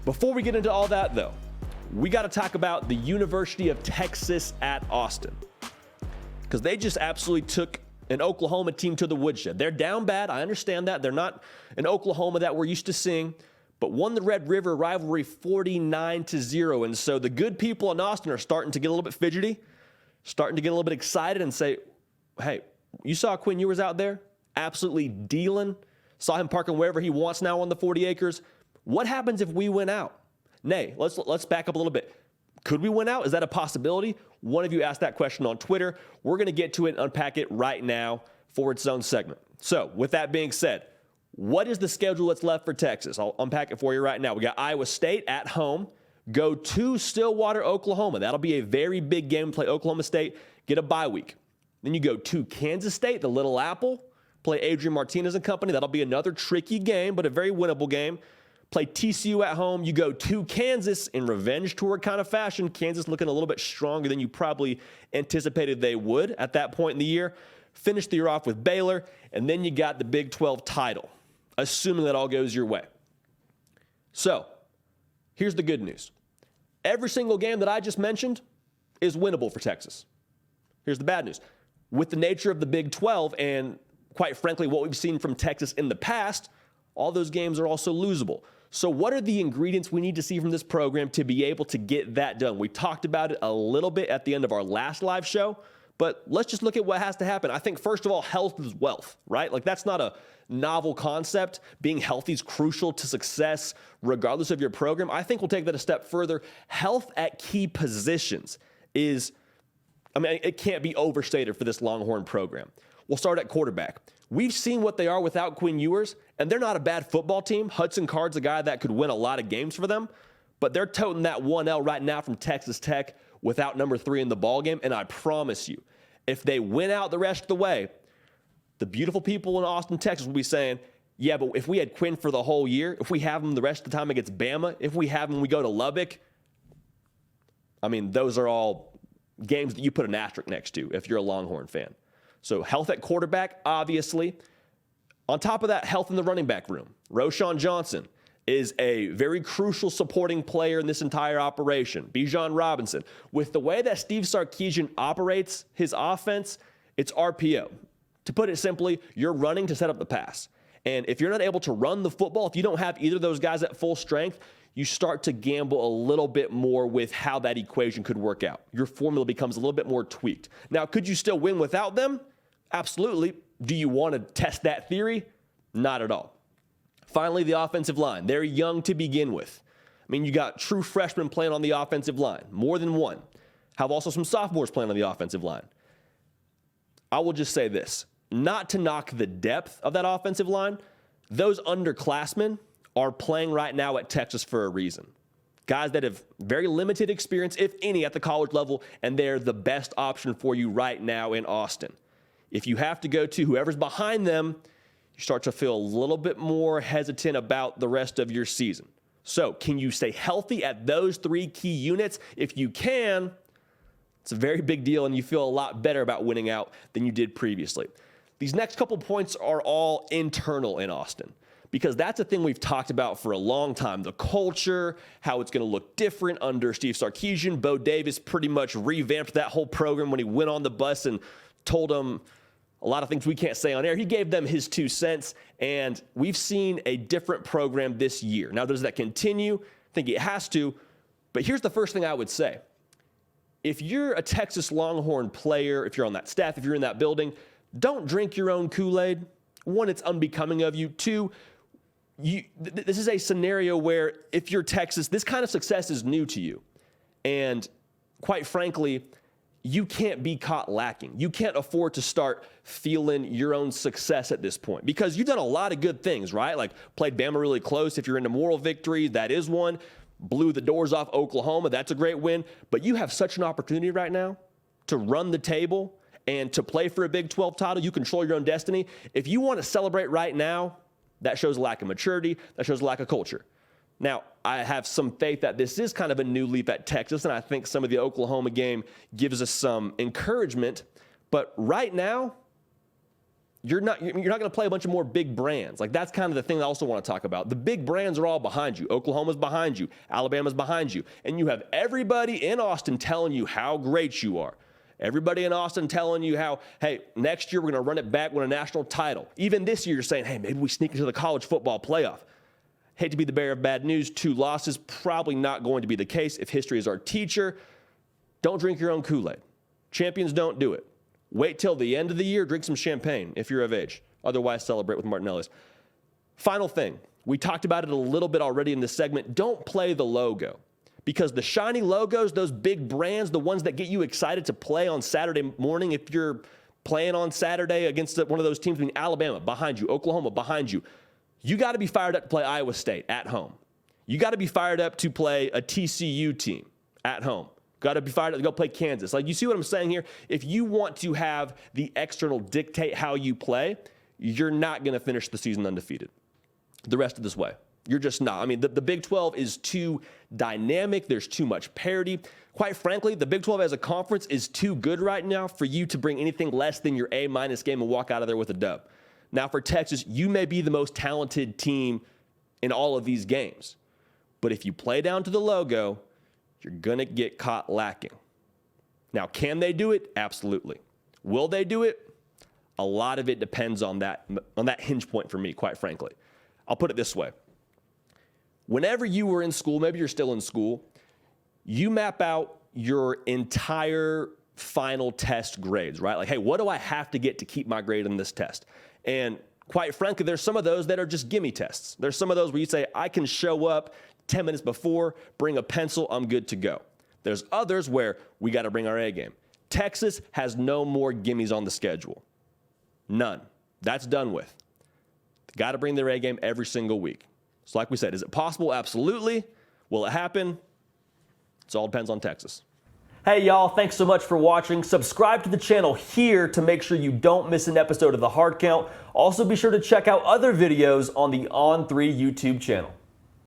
Before we get into all that, though, we got to talk about the University of Texas at Austin, because they just absolutely took an Oklahoma team to the woodshed. They're down bad. I understand that. They're not an Oklahoma that we're used to seeing, but won the Red River rivalry 49-0. And so the good people in Austin are starting to get a little bit fidgety, starting to get a little bit excited and say, hey, you saw Quinn Ewers out there absolutely dealing, saw him parking wherever he wants now on the 40 acres. What happens if we win out? Nay, let's back up a little bit. Could we win out? Is that a possibility? One of you asked that question on Twitter. We're going to get to it and unpack it right now for its own segment. So with that being said, what is the schedule that's left for Texas? I'll unpack it for you right now. We got Iowa State at home. Go to Stillwater, Oklahoma. That'll be a very big game. Play Oklahoma State, get a bye week. Then you go to Kansas State, the Little Apple. Play Adrian Martinez and company. That'll be another tricky game, but a very winnable game. Play TCU at home. You go to Kansas in revenge tour kind of fashion. Kansas looking a little bit stronger than you probably anticipated they would at that point in the year. Finish the year off with Baylor, and then you got the Big 12 title, assuming that all goes your way. So here's the good news. Every single game that I just mentioned is winnable for Texas. Here's the bad news. With the nature of the Big 12 and, quite frankly, what we've seen from Texas in the past, all those games are also losable. So what are the ingredients we need to see from this program to be able to get that done? We talked about it a little bit at the end of our last live show, but let's just look at what has to happen. I think, first of all, health is wealth, right? Like, that's not a novel concept. Being healthy is crucial to success regardless of your program. I think we'll take that a step further. Health at key positions is, it can't be overstated for this Longhorn program. We'll start at quarterback. We've seen what they are without Quinn Ewers, and they're not a bad football team. Hudson Card's a guy that could win a lot of games for them, but they're toting that 1L right now from Texas Tech without number 3 in the ballgame, and I promise you, if they win out the rest of the way, the beautiful people in Austin, Texas will be saying, yeah, but if we had Quinn for the whole year, if we have him the rest of the time against Bama, if we have him when we go to Lubbock, those are all games that you put an asterisk next to if you're a Longhorn fan. So health at quarterback, obviously. On top of that, health in the running back room. Roschon Johnson is a very crucial supporting player in this entire operation. Bijan Robinson. With the way that Steve Sarkisian operates his offense, it's RPO. To put it simply, you're running to set up the pass. And if you're not able to run the football, if you don't have either of those guys at full strength, you start to gamble a little bit more with how that equation could work out. Your formula becomes a little bit more tweaked. Now, could you still win without them? Absolutely. Do you want to test that theory? Not at all. Finally, the offensive line. They're young to begin with. You got true freshmen playing on the offensive line, more than one. Have also some sophomores playing on the offensive line. I will just say this, not to knock the depth of that offensive line, those underclassmen are playing right now at Texas for a reason. Guys that have very limited experience, if any, at the college level, and they're the best option for you right now in Austin. If you have to go to whoever's behind them, you start to feel a little bit more hesitant about the rest of your season. So can you stay healthy at those 3 key units? If you can, it's a very big deal, and you feel a lot better about winning out than you did previously. These next couple points are all internal in Austin, because that's a thing we've talked about for a long time. The culture, how it's going to look different under Steve Sarkisian. Bo Davis pretty much revamped that whole program when he went on the bus and told them a lot of things we can't say on air. He gave them his 2 cents, and we've seen a different program this year. Now, does that continue? I think it has to, but here's the first thing I would say. If you're a Texas Longhorn player, if you're on that staff, if you're in that building, don't drink your own Kool-Aid. 1, it's unbecoming of you. 2, this is a scenario where if you're Texas, this kind of success is new to you. And quite frankly, you can't be caught lacking. You can't afford to start feeling your own success at this point, because you've done a lot of good things, right? Like played Bama really close. If you're into moral victory, that is one. Blew the doors off Oklahoma. That's a great win. But you have such an opportunity right now to run the table and to play for a Big 12 title. You control your own destiny. If you want to celebrate right now, that shows a lack of maturity. That shows a lack of culture. Now, I have some faith that this is kind of a new leap at Texas, and I think some of the Oklahoma game gives us some encouragement. But right now, you're not going to play a bunch of more big brands. Like, that's kind of the thing I also want to talk about. The big brands are all behind you. Oklahoma's behind you. Alabama's behind you. And you have everybody in Austin telling you how great you are. Everybody in Austin telling you how, hey, next year we're going to run it back, win a national title. Even this year you're saying, hey, maybe we sneak into the college football playoff. Hate to be the bearer of bad news. 2 losses, probably not going to be the case if history is our teacher. Don't drink your own Kool-Aid. Champions don't do it. Wait till the end of the year, drink some champagne if you're of age. Otherwise, celebrate with Martinelli's. Final thing, we talked about it a little bit already in this segment. Don't play the logo, because the shiny logos, those big brands, the ones that get you excited to play on Saturday morning, if you're playing on Saturday against one of those teams, I mean, Alabama behind you, Oklahoma behind you, you got to be fired up to play Iowa State at home. You got to be fired up to play a TCU team at home. Got to be fired up to go play Kansas. Like, you see what I'm saying here? If you want to have the external dictate how you play, you're not going to finish the season undefeated the rest of this way. You're just not. I mean, the Big 12 is too dynamic. There's too much parity. Quite frankly, the Big 12 as a conference is too good right now for you to bring anything less than your A- game and walk out of there with a dub. Now, for Texas, you may be the most talented team in all of these games. But if you play down to the logo, you're going to get caught lacking. Now, can they do it? Absolutely. Will they do it? A lot of it depends on that hinge point for me, quite frankly. I'll put it this way. Whenever you were in school, maybe you're still in school, you map out your entire final test grades, right? Like, hey, what do I have to get to keep my grade on this test? And quite frankly, there's some of those that are just gimme tests. There's some of those where you say, I can show up 10 minutes before, bring a pencil, I'm good to go. There's others where we got to bring our A game. Texas has no more gimmies on the schedule. None. That's done with. Got to bring their A game every single week. So like we said, is it possible? Absolutely. Will it happen? It all depends on Texas. Hey y'all, thanks so much for watching. Subscribe to the channel here to make sure you don't miss an episode of The Hard Count. Also be sure to check out other videos on the On3 YouTube channel.